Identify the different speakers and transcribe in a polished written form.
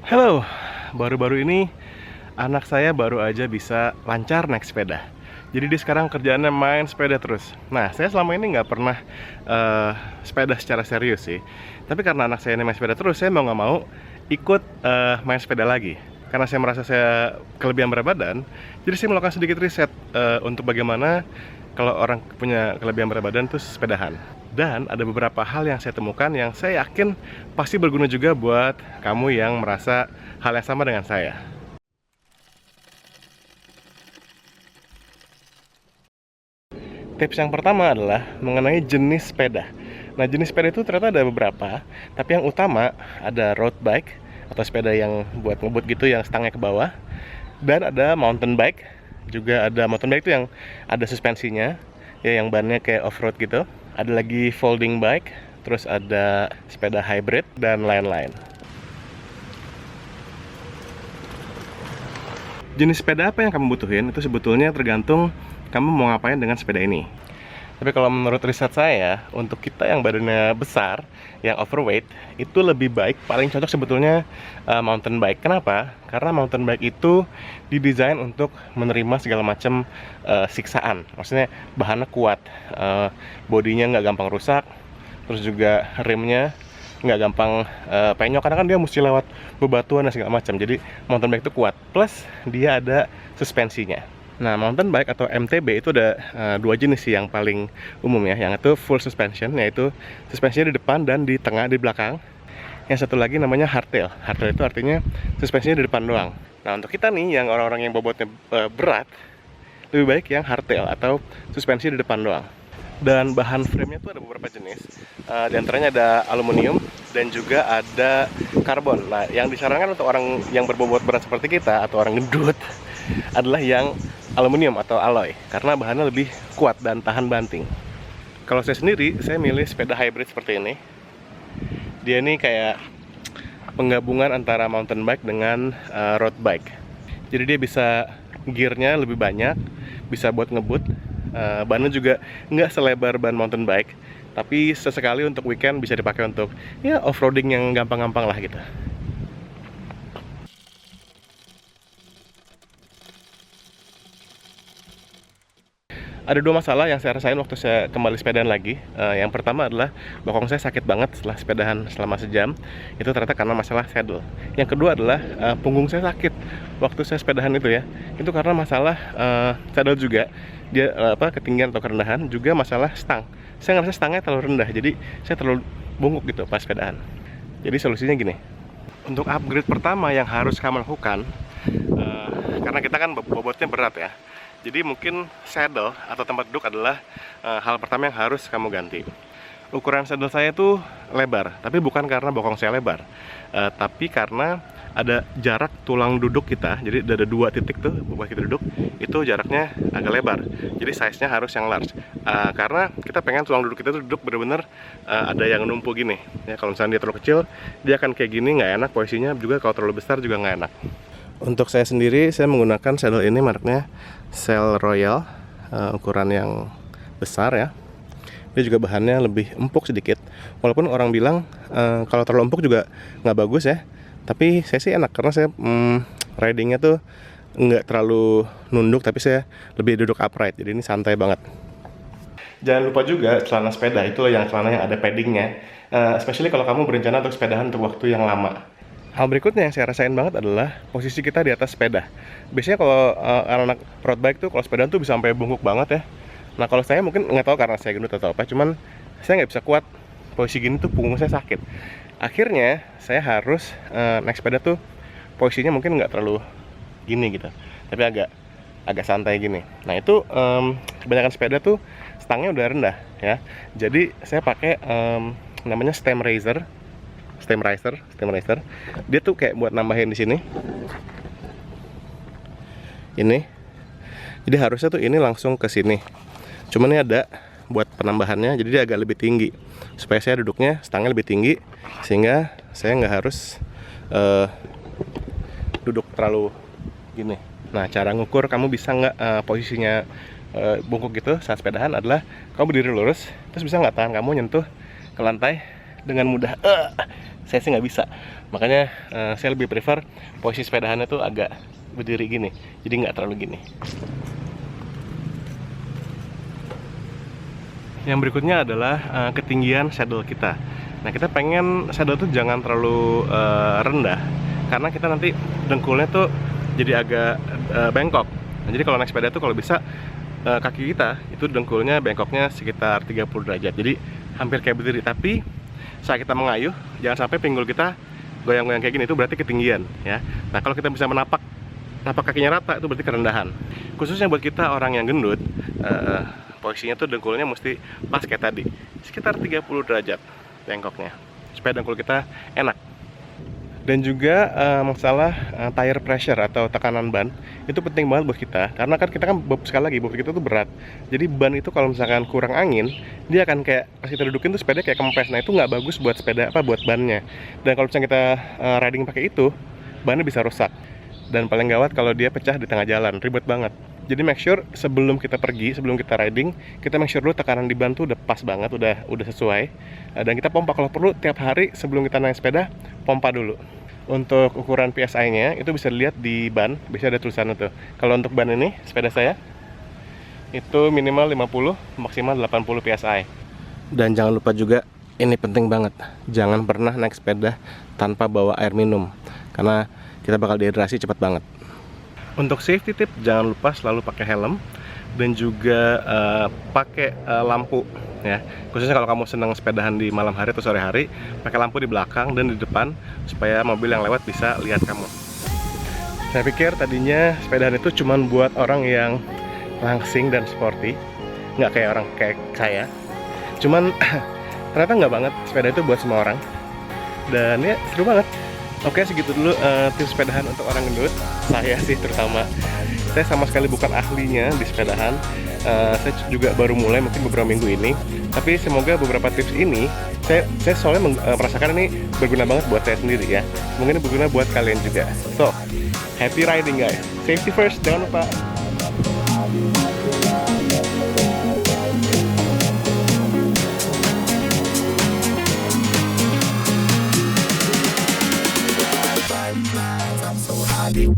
Speaker 1: Halo, baru-baru ini anak saya baru aja bisa lancar naik sepeda. Jadi dia sekarang kerjaannya main sepeda terus. Nah, saya selama ini nggak pernah sepeda secara serius sih. Tapi karena anak saya ini main sepeda terus, saya mau nggak mau ikut main sepeda lagi. Karena saya merasa saya kelebihan berat badan, jadi saya melakukan sedikit riset untuk bagaimana kalau orang punya kelebihan berat badan terus sepedahan. Dan ada beberapa hal yang saya temukan yang saya yakin pasti berguna juga buat kamu yang merasa hal yang sama dengan saya. Tips yang pertama adalah mengenai jenis sepeda. Nah, jenis sepeda itu ternyata ada beberapa, tapi yang utama ada road bike atau sepeda yang buat ngebut gitu yang stangnya ke bawah, dan ada mountain bike. Juga ada mountain bike itu yang ada suspensinya, ya yang bannya kayak off-road gitu. Ada lagi folding bike, terus ada sepeda hybrid dan lain-lain. Jenis sepeda apa yang kamu butuhin itu sebetulnya tergantung kamu mau ngapain dengan sepeda ini. Tapi kalau menurut riset saya, untuk kita yang badannya besar, yang overweight, itu lebih baik, paling cocok sebetulnya mountain bike. Kenapa? Karena mountain bike itu didesain untuk menerima segala macam siksaan. Maksudnya bahannya kuat, bodinya nggak gampang rusak, terus juga remnya nggak gampang penyok, karena kan dia mesti lewat bebatuan dan segala macam. Jadi mountain bike itu kuat, plus dia ada suspensinya. Nah, mountain bike atau MTB itu ada dua jenis sih yang paling umum ya. Yang itu full suspension, yaitu suspensinya di depan dan di tengah, di belakang. Yang satu lagi namanya hardtail. Hardtail itu artinya suspensinya di depan doang. Nah, untuk kita nih yang orang-orang yang bobotnya berat, lebih baik yang hardtail atau suspensi di depan doang. Dan bahan frame-nya itu ada beberapa jenis. Di antaranya ada aluminium dan juga ada karbon. Nah, yang disarankan untuk orang yang berbobot berat seperti kita atau orang gendut adalah yang aluminium atau alloy, karena bahannya lebih kuat dan tahan banting. Kalau saya sendiri, saya milih sepeda hybrid seperti ini. Dia ini kayak penggabungan antara mountain bike dengan road bike. Jadi dia bisa gearnya lebih banyak, bisa buat ngebut. Bannya juga nggak selebar ban mountain bike, tapi sesekali untuk weekend bisa dipakai untuk ya off-roading yang gampang-gampang lah gitu. Ada dua masalah yang saya rasain waktu saya kembali sepedaan lagi. Yang pertama adalah bokong saya sakit banget setelah sepedahan selama sejam. Itu ternyata karena masalah saddle. Yang kedua adalah punggung saya sakit waktu saya sepedahan itu ya. Itu karena masalah saddle juga. Dia ketinggian atau kerendahan, juga masalah stang. Saya ngerasa stangnya terlalu rendah, jadi saya terlalu bungkuk gitu pas sepedahan. Jadi solusinya gini. Untuk upgrade pertama yang harus kamu lakukan, karena kita kan bobotnya berat ya. Jadi mungkin saddle atau tempat duduk adalah hal pertama yang harus kamu ganti. Ukuran saddle saya itu lebar, tapi bukan karena bokong saya lebar, tapi karena ada jarak tulang duduk kita. Jadi ada dua titik tuh buat kita duduk, itu jaraknya agak lebar. Jadi size-nya harus yang large, karena kita pengen tulang duduk kita tuh duduk bener-bener ada yang numpuk gini. Ya, kalau misalnya dia terlalu kecil, dia akan kayak gini, nggak enak posisinya. Juga kalau terlalu besar juga nggak enak. Untuk saya sendiri, saya menggunakan saddle ini mereknya Sail Royal, ukuran yang besar ya. Dia juga bahannya lebih empuk sedikit. Walaupun orang bilang kalau terlalu empuk juga nggak bagus ya. Tapi saya sih enak karena saya ridingnya tuh nggak terlalu nunduk, tapi saya lebih duduk upright. Jadi ini santai banget. Jangan lupa juga celana sepeda, itu yang celana yang ada paddingnya. Especially kalau kamu berencana untuk sepedahan untuk waktu yang lama. Hal berikutnya yang saya rasain banget adalah posisi kita di atas sepeda. Biasanya kalau anak-anak road bike tuh kalau sepedaan tuh bisa sampai bungkuk banget ya. Nah, kalau saya mungkin nggak tahu karena saya gendut atau apa, cuman saya nggak bisa kuat posisi gini tuh, punggung saya sakit. Akhirnya saya harus naik sepeda tuh posisinya mungkin nggak terlalu gini gitu, tapi agak santai gini. Nah itu kebanyakan sepeda tuh stangnya udah rendah ya. Jadi saya pakai namanya stem riser. Dia tuh kayak buat nambahin di sini. Ini. Jadi harusnya tuh ini langsung ke sini. Cuman ini ada buat penambahannya, jadi dia agak lebih tinggi. Supaya saya duduknya stangnya lebih tinggi, sehingga saya nggak harus duduk terlalu gini. Nah, cara ngukur kamu bisa nggak posisinya bungkuk gitu saat sepedahan adalah kamu berdiri lurus, terus bisa nggak tangan kamu nyentuh ke lantai dengan mudah. Saya sih nggak bisa, makanya saya lebih prefer posisi sepedahannya tuh agak berdiri gini, jadi nggak terlalu gini. Yang berikutnya adalah ketinggian saddle kita. Nah, kita pengen saddle tuh jangan terlalu rendah, karena kita nanti dengkulnya tuh jadi agak bengkok. Nah, jadi kalau naik sepeda tuh kalau bisa kaki kita itu dengkulnya bengkoknya sekitar 30 derajat. Jadi hampir kayak berdiri, tapi saat kita mengayuh jangan sampai pinggul kita goyang-goyang kayak gini, itu berarti ketinggian ya. Nah, kalau kita bisa menapak kakinya rata, itu berarti kerendahan. Khususnya buat kita orang yang gendut, posisinya tuh dengkulnya mesti pas kayak tadi, sekitar 30 derajat bengkoknya, supaya dengkul kita enak. Dan juga masalah tire pressure atau tekanan ban itu penting banget buat kita, karena kan kita sekali lagi bobot kita tuh berat. Jadi ban itu kalau misalkan kurang angin, dia akan kayak pas kita dudukin tuh sepeda kayak kempes. Nah, itu nggak bagus buat sepeda, buat bannya. Dan kalau misalnya kita riding pakai itu, bannya bisa rusak. Dan paling gawat kalau dia pecah di tengah jalan, ribet banget. Jadi make sure sebelum kita pergi, sebelum kita riding, kita make sure dulu tekanan di ban tuh udah pas banget, udah sesuai. Dan kita pompa kalau perlu tiap hari sebelum kita naik sepeda, pompa dulu. Untuk ukuran PSI-nya itu bisa dilihat di ban, bisa ada tulisannya tuh. Kalau untuk ban ini, sepeda saya itu minimal 50, maksimal 80 PSI. Dan jangan lupa juga, ini penting banget, jangan pernah naik sepeda tanpa bawa air minum, karena kita bakal dehidrasi cepat banget. Untuk safety tip, jangan lupa selalu pakai helm dan juga pakai lampu ya. Khususnya kalau kamu senang sepedahan di malam hari atau sore hari, pakai lampu di belakang dan di depan supaya mobil yang lewat bisa lihat kamu. Saya pikir tadinya sepedahan itu cuma buat orang yang langsing dan sporty, nggak kayak orang kayak saya. Cuman ternyata nggak banget, sepeda itu buat semua orang. Dan ya seru banget. Oke, segitu dulu tips sepedahan untuk orang gendut. Saya sih terutama, saya sama sekali bukan ahlinya di sepedahan. Saya juga baru mulai mungkin beberapa minggu ini. Tapi semoga beberapa tips ini, saya soalnya merasakan ini berguna banget buat saya sendiri ya. Mungkin berguna buat kalian juga. So, happy riding guys. Safety first, jangan lupa. I'm so happy.